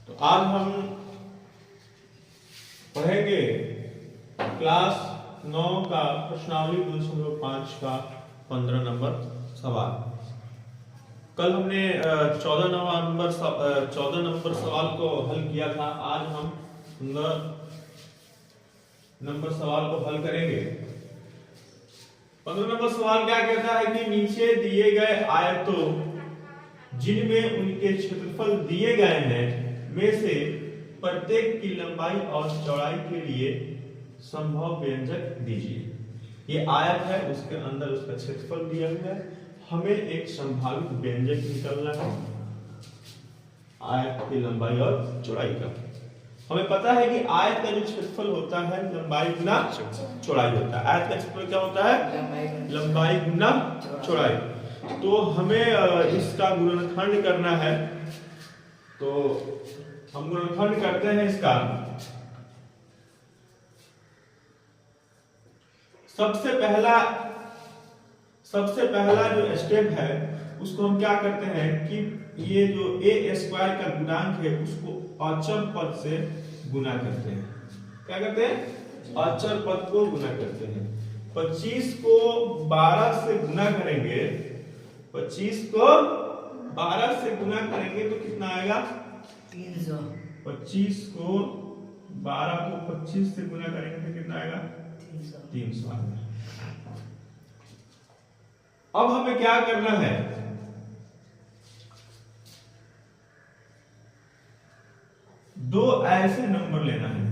तो आज हम पढ़ेंगे क्लास 9 का प्रश्नावली 2.5 का 15 नंबर सवाल। कल हमने 14 नंबर सवाल को हल किया था। आज हम 15 नंबर सवाल को हल करेंगे। 15 नंबर सवाल क्या कहता है कि नीचे दिए गए आयतों जिनमें उनके क्षेत्रफल दिए गए हैं में से प्रत्येक की लंबाई और चौड़ाई के लिए संभव व्यंजक दीजिए। ये आयत है, उसके अंदर उसका क्षेत्रफल दिया गया है, हमें एक संभावित व्यंजक निकालना है आयत की लंबाई और चौड़ाई का। हमें पता है कि आयत का जो क्षेत्रफल होता है लंबाई गुना चौड़ाई होता है। आयत का क्षेत्रफल क्या होता है? लंबाई गुना चौड़ाई। तो हमें इसका गुणनखंड करना है, तो हम गुणनखंड करते हैं इसका। सबसे पहला जो स्टेप है उसको हम क्या करते हैं कि ये जो a स्क्वायर का गुणांक है उसको अचर पद से गुना करते हैं। क्या करते हैं? अचर पद को गुना करते हैं। 25 को 12 से गुना करेंगे, 25 को 12 से गुना करेंगे तो कितना आएगा? 300। 25 को 12 को 25 से गुना करेंगे तो कितना आएगा? 300 आएगा। अब हमें क्या करना है? दो ऐसे नंबर लेना है,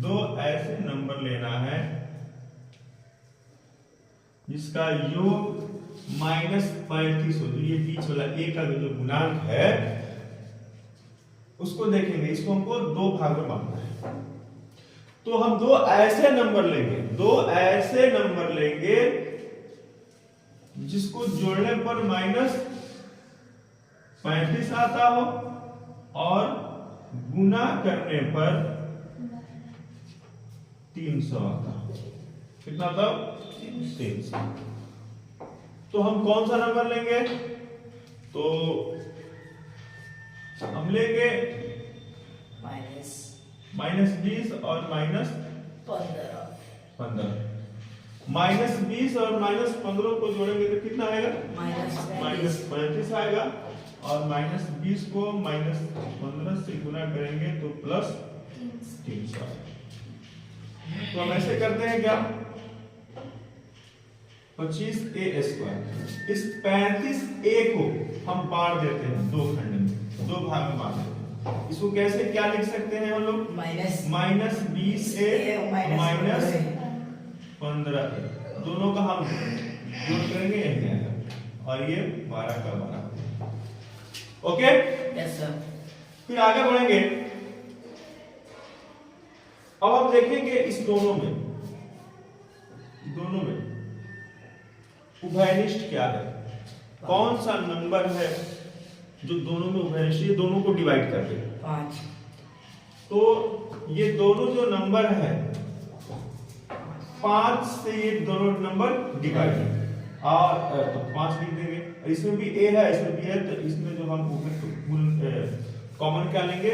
दो ऐसे नंबर लेना है जिसका योग -35 हो। तो ये बीच वाला a का जो गुणांक है उसको देखेंगे, इसको हमको दो भाग में बांटना है। तो हम दो ऐसे नंबर लेंगे जिसको जोड़ने पर -35 आता हो और गुना करने पर 300 आता हो। कितना आता? 300। तो हम कौन सा नंबर लेंगे? तो हम लेंगे -20 और -15। -20 और -15 को जोड़ेंगे तो कितना आएगा? -35 आएगा। और -20 को -15 से गुना करेंगे तो +300 आएगा। तो हम ऐसे करते हैं क्या? 25a स्क्वायर, इस 35a को हम बांट देते हैं दो खंड में, दो भाग में बांट देते हैं। इसको कैसे क्या लिख सकते हैं हम लोग? -20a -15a, दोनों का हम जोड़ करेंगे यही आएगा और ये 12 का 12। Okay, yes sir. फिर आगे बढ़ेंगे। अब हम देखेंगे इस दोनों में उभयनिष्ठ क्या है, कौन सा नंबर है जो दोनों में उभयनिष्ठ, ये दोनों को डिवाइड कर दे 5। तो ये दोनों जो नंबर है 5 से ये दोनों नंबर डिवाइड है और तो 5 लिख देंगे। इसमें भी a है, इसमें भी है, तो इसमें जो हम कॉमन क्या लेंगे?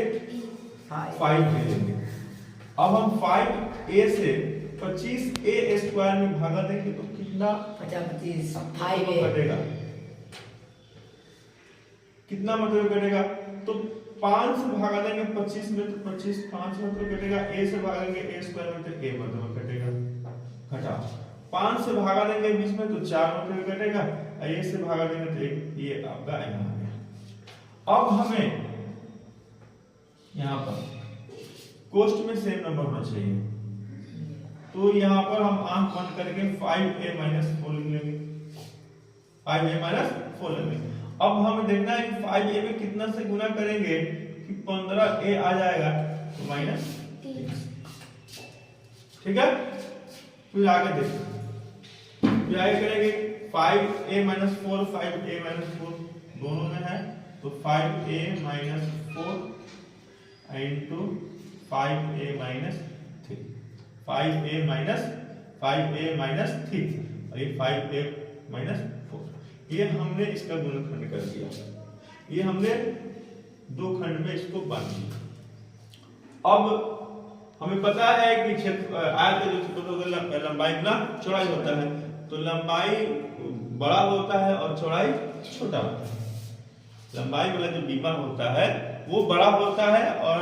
5 ले लेंगे। अब हम 5a से 25a स्क्वायर में भागा देंगे तो कितना? 25 कटेगा। कितना मतलब कटेगा? तो 5 से भागा देंगे 25 में तो 25 5 मतलब कटेगा। a से भागेंगे a स्क्वायर में तो a मतलब कटेगा, घटा। 5 से भागा देंगे 20 में तो 4 मतलब कटेगा। a से भागा देंगे तो ये आपका यहाँ आ गया। अब हमें यहाँ पर कोष्ठ में सेम नंबर होना चाहिए, तो यहाँ पर हम आंख बंद करके 5a - 4 लिख लेंगे, 5a - 4 लेंगे। अब हमें देखना है कि 5a में कितना से गुना करेंगे कि 15a आ जाएगा तो -3। ठीक है, फिर आगे देखिए, फिर आगे करेंगे 5a - 4 5a - 4 दोनों में है तो 5a - 4 into 5a - 3, 5a - 3 और ये 5a - 4। ये हमने इसका गुणनखंड कर दिया। ये हमने दो खंड खंड में इसको बांट दिया। अब हमें पता है कि क्षेत्र आयत का जो क्षेत्रफल होता है लंबाई गुना चौड़ाई होता है, तो लंबाई बड़ा होता है और चौड़ाई छोटा होता है। लंबाई वाला जो बीमा होता है वो बड़ा होता है और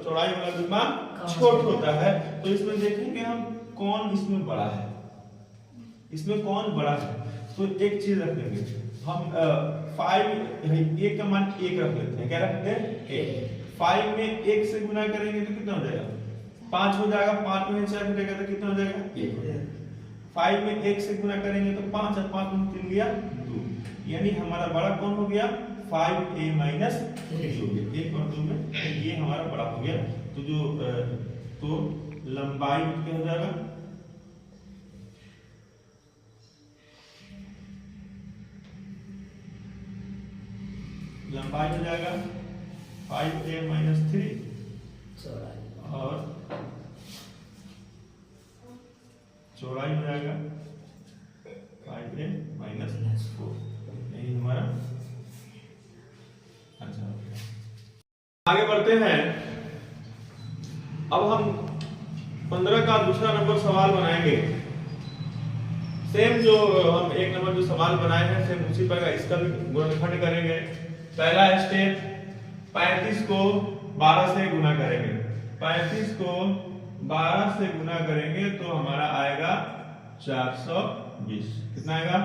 चौड़ाई वाला बीमा छोटा होता है। तो इसमें देखेंगे हम कौन इसमें बड़ा है, इसमें कौन बड़ा है। तो एक चीज रख लेंगे हम 5 एक का मान 1 रख लेते हैं। क्या रखते हैं 1। 5 में 1 से गुना करेंगे तो कितना हो जाएगा 5 हो जाएगा। 5 में 4 घटेगा तो कितना हो जाएगा 1। 5 में 1 से गुना करेंगे तो 5 और 5 में 3 गया 2, यानी हमारा बड़ा कौन हो गया 5a माइनस 3 हो गया। 1 और 2 में ये हमारा बड़ा हो गया। तो जो लंबाई क्या हो जाएगा लंबाई हो जाएगा 5a माइनस 3 और चौड़ाई हो जाएगा 5a माइनस 4। यही हमारा अच्छा। आगे बढ़ते हैं। अब हम 15 का दूसरा नंबर सवाल बनाएंगे। सेम जो हम 1 नंबर जो सवाल बनाए हैं सेम उसी प्रकार इसका भी गुणनखंड करेंगे। पहला स्टेप 35 को 12 से गुना करेंगे। 35 को 12 से गुना करेंगे तो हमारा आएगा 420। कितना आएगा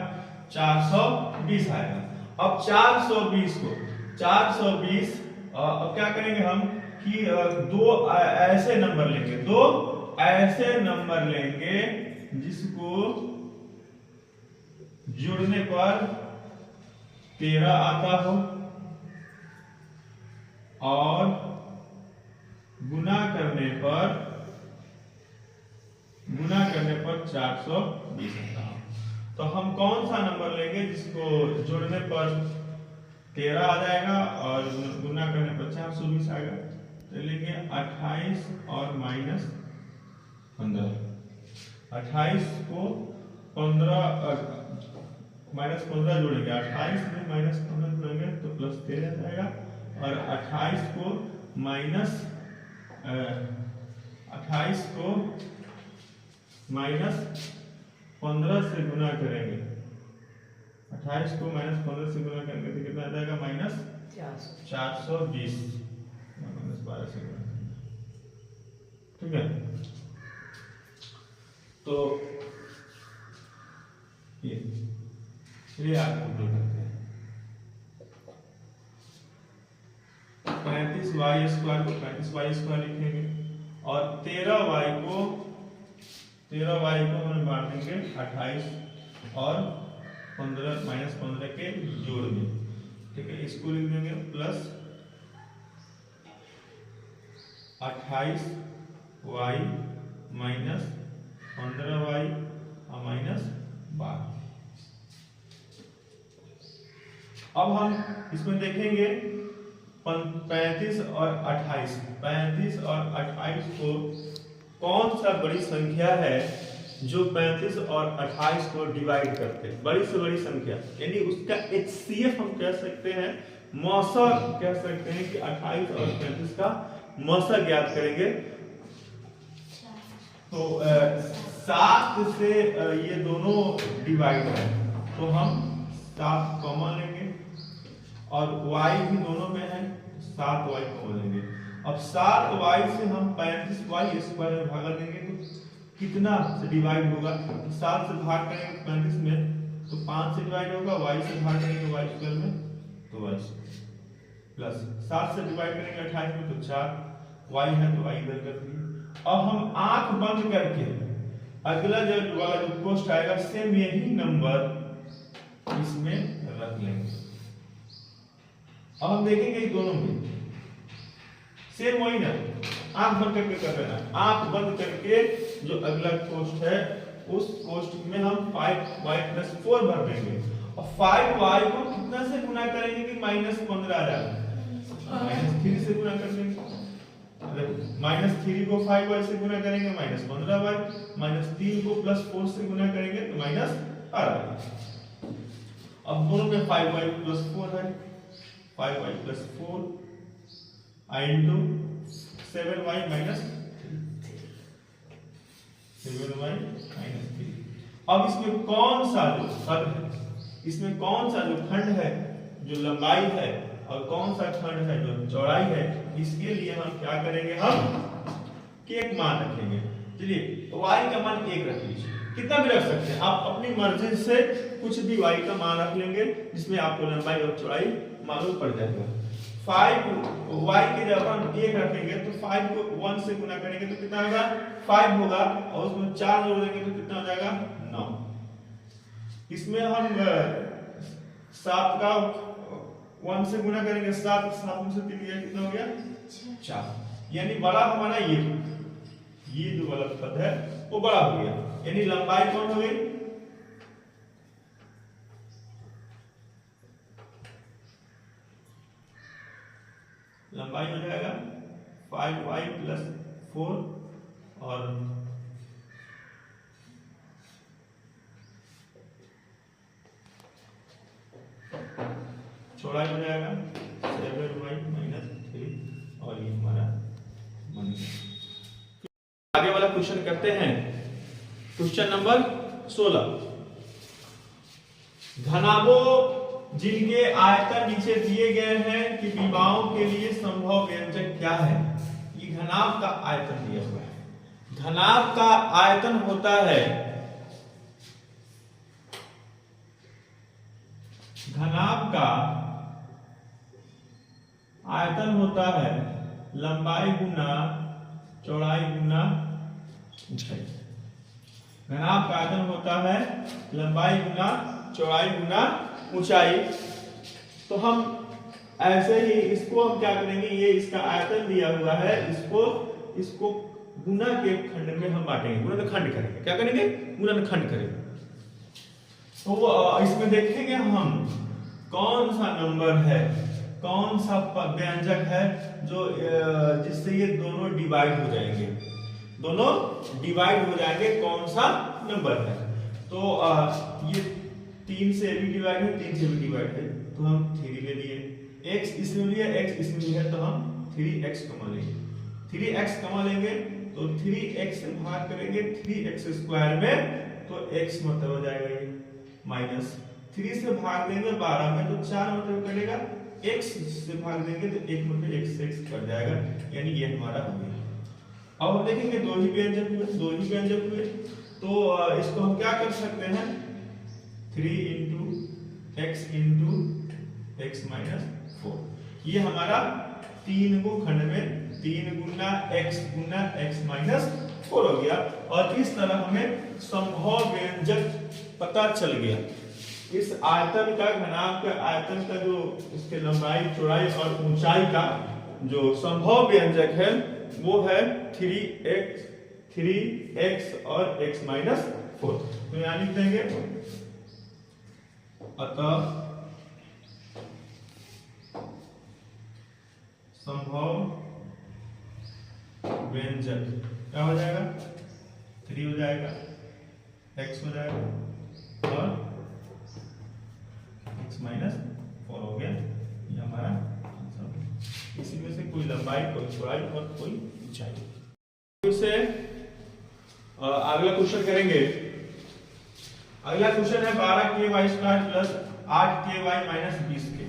420 आएगा। अब 420 को 420 अब क्या करेंगे हम कि दो ऐसे नंबर लेंगे जिसको जोड़ने पर 13 आता हो और गुना करने पर 420 आता हो। तो हम कौन सा नंबर लेंगे जिसको जोड़ने पर 13 आ जाएगा और गुना करने पर 420 आएगा। तो लेंगे 28 और माइनस 15। 28 को 15 माइनस 15 जोड़ेंगे। 28 में माइनस 15 जोड़ेंगे तो प्लस 13 आ जाएगा। और 28 को माइनस 15 से गुना करेंगे। 28 को माइनस 15 से गुना करेंगे तो कितना आ जाएगा माइनस 420 माइनस 12 से गुना। ठीक है, तो ये चलिए आगे कंप्लीट करते हैं। 35y² को 35y² लिखेंगे और 13y को हम बांट देंगे 28 और 15 माइनस 15 के जोड़ में। ठीक है, इसको लिख देंगे प्लस 28y माइनस 15y और माइनस 12। अब हम इसमें देखेंगे 35 और 28 को कौन सा बड़ी संख्या है जो 35 और 28 को डिवाइड करते हैं। बड़ी से बड़ी संख्या यानी उसका HCF हम कह सकते हैं, मौसा कह सकते हैं कि 28 और 35 का मौसा ज्ञात करेंगे। तो 7 से ये दोनों डिवाइड है तो हम 7 कॉमन लेंगे और y भी दोनों में है 7y कॉमन लेंगे। अब 7y से हम 35y² में भागा देंगे तो कितना से डिवाइड होगा। 7 से भाग करेंगे 35 में तो 5 से डिवाइड होगा। y से भाग करेंगे y² में तो y प्लस 7 से डिवाइड करेंगे 28 में तो 4 y है तो y इधर कर दिए। अब हम आंख बंद करके अगला जो पोस्ट आएगा सेम यही नंबर इसमें रख लेंगे। अब हम देखेंगे दोनों में सेम वही ना, आंख बंद करके कर रहे हैं। आंख बंद करके जो अगला पोस्ट है उस पोस्ट में हम 5y + 4 भर देंगे और 5y को कितना से गुना करेंगे कि -15 आ जाएगा। -3 से गुना कर देंगे। -3 को 5y से गुना करेंगे -15y, -3 को +4 से गुना करेंगे तो -18। अब दोनों में 5y + 4 है, 5y + 4 आई into 7y minus 7y minus 3। अब इसमें कौन सा जो पद है, इसमें कौन सा जो खंड है जो लंबाई है और कौन सा खंड है जो चौड़ाई है, इसके लिए हम क्या करेंगे, हम एक मान रखेंगे। चलिए y का मान 1 रख लीजिए, कितना भी रख सकते हैं आप अपनी मर्जी से, कुछ भी y का मान रख लेंगे जिसमें आपको लंबाई और चौड़ाई मालूम पड़ जाएगा। 5y की जगह हम 1 रखेंगे तो 5 को 1 से गुना करेंगे तो कितना होगा, 5 होगा, और उसमें 4 जोड़ देंगे तो कितना हो जाएगा, 9। इसमें हम 7 का 1 से गुना करेंगे, 7 में से 3 गया, कितना हो गया, 4। यानी बड़ा हमारा ये जो वाला पद है वो बड़ा हो गया, यानी लंबाई कौन हो गई, लंबाई हो जाएगा 5y प्लस 4 और चौड़ाई हो जाएगा 7y माइनस 3 और ये हमारा बन गया। आगे वाला क्वेश्चन करते हैं, क्वेश्चन नंबर 16। घनाभों जिनके आयतन नीचे दिए गए हैं कि विमाओं के लिए संभव व्यंजक क्या है। ये घनाभ का आयतन दिया हुआ है। घनाभ का आयतन होता है, घनाभ का आयतन होता है लंबाई गुना चौड़ाई गुना ऊंचाई। घनाभ का आयतन होता है लंबाई गुना चौड़ाई गुना ऊंचाई। तो हम ऐसे ही इसको हम क्या करेंगे, ये इसका आयतन दिया हुआ है, इसको गुना के खंड में हम बांटेंगे, गुणनखंड करेंगे। क्या करेंगे, गुणनखंड करेंगे। तो इसमें देखेंगे हम कौन सा नंबर है, कौन सा व्यंजक है जो जिससे ये दोनों डिवाइड हो जाएंगे, दोनों डिवाइड हो जाएंगे, कौन सा नंबर है। तो ये 3 से भी डिवाइड है, 3 से भी डिवाइड है, तो हम 3 ले लिए, x इसमें भी है, x इसमें भी है, तो हम 3x कमा लेंगे। 3x कमा लेंगे तो 3x से भाग करेंगे 3x स्क्वायर में, तो x मतलब हो जाएगा ये माइनस 3 से भाग देंगे 12 में तो 4 मतलब कटेगा, x से भाग देंगे तो 1 मतलब x कट जाएगा, यानी ये हमारा हो गया। अब हम देखेंगे दो ही व्यंजक हुए, तो इसको हम क्या कर सकते हैं, 3 into x माइनस 4। ये हमारा 3 को खंड में 3 गुना x माइनस 4 हो गया। और इस तरह हमें संभव व्यंजक पता चल गया। इस आयतन का, घनाभ के आयतन का जो इसके लंबाई चौड़ाई और ऊंचाई का जो संभव व्यंजक है वो है 3x और x माइनस 4। तो यहाँ लिख देंगे, अतः संभव व्यंजक क्या हो जाएगा, 3 हो जाएगा, x हो जाएगा और x माइनस 4 हो गया। ये हमारा आंसर। इसी में से कोई लंबाई, कोई चौड़ाई और कोई ऊंचाई। फिर से अगला क्वेश्चन करेंगे। अगला क्वेश्चन है 12k² plus 8k minus 20k।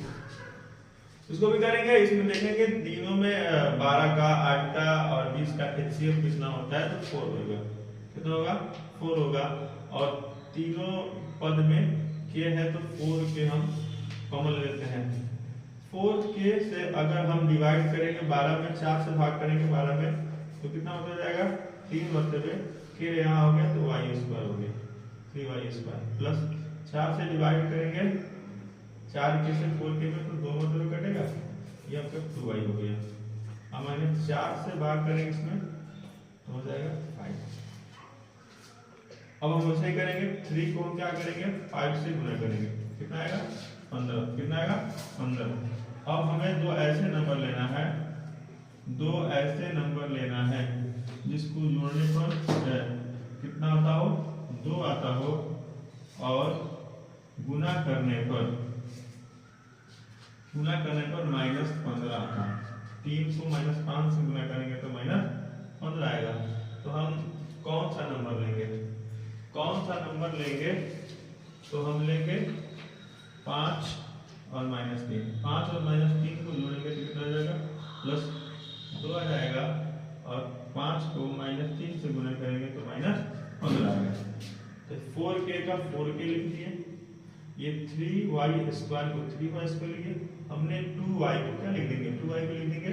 इसको भी करेंगे। इसमें देखेंगे तीनों में 12 का, 8 का और 20 का एचसीएफ कितना होता है, तो 4 होगा। कितना होगा, 4 होगा। और तीनों पद में k है तो 4k हम कॉमन लेते हैं। 4k से अगर हम डिवाइड करेंगे 12 में, 4 से भाग करेंगे 12 में, तो कितना होता जाएगा, 3 मतलब k यहाँ हो गया तो y² हो गया, 3y² प्लस 4 से डिवाइड करेंगे 4k से 4k में, तो 2 मतलब कटेगा, ये आपका 2y हो गया। अब मैंने 4 से भाग करेंगे इसमें तो हो जाएगा 5। अब हम वैसे ही करेंगे, 3 को हम क्या करेंगे, 5 से गुना करेंगे, कितना आएगा 15। कितना आएगा 15। अब हमें दो ऐसे नंबर लेना है, दो ऐसे नंबर लेना है जिसको जोड़ने पर कितना आता हो, 2 आता हो, और गुना करने पर -15 आता है। 3 को माइनस 5 से गुना करेंगे तो माइनस 15 आएगा। तो हम कौन सा नंबर लेंगे, तो हम लेंगे 5 और माइनस 3। 5 और माइनस 3 को जोड़ेंगे तो कितना आ जाएगा, प्लस 2 आ जाएगा। और 5 को माइनस 3 से गुना करेंगे तो माइनस 15 आएगा। तो 4k का 4k लिख दिए, ये 3y स्क्वायर को 3y स्क्वायर लिखिए। हमने 2y को क्या लिख देंगे, 2y को लिख देंगे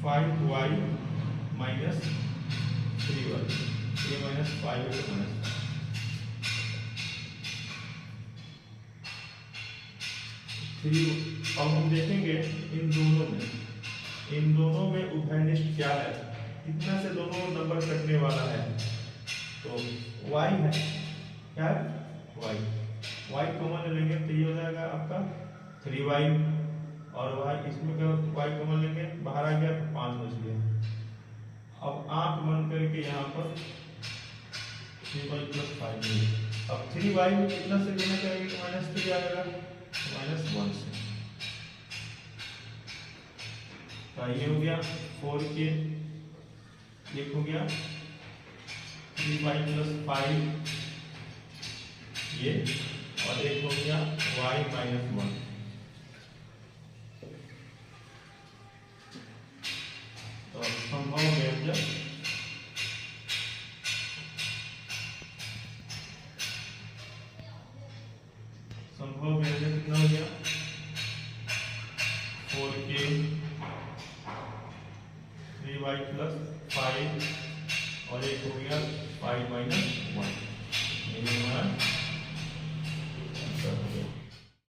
5y माइनस 3y, ये माइनस 5 है तो माइनस 3। अब हम देखेंगे इन दोनों में उभयनिष्ठ क्या है, कितना से दोनों नंबर कटने वाला है। तो y है, क्या है y कॉमन ले लेंगे तो ये हो जाएगा आपका 3y, और y इसमें क्या y कॉमन लेंगे, बाहर आ गया तो 5 बच गया। अब आंख बंद करके यहाँ पर 3y प्लस 5 मिलेगा। अब 3y में कितना से गुना करेंगे तो माइनस 3 आ जाएगा, माइनस 1 से। तो ये हो गया 4k, एक हो गया 3y प्लस 5 ये, और एक हो गया y माइनस 1। तो संभव व्यंजक कितना हो गया, 4k 3y प्लस 5 और एक हो गया 5 माइनस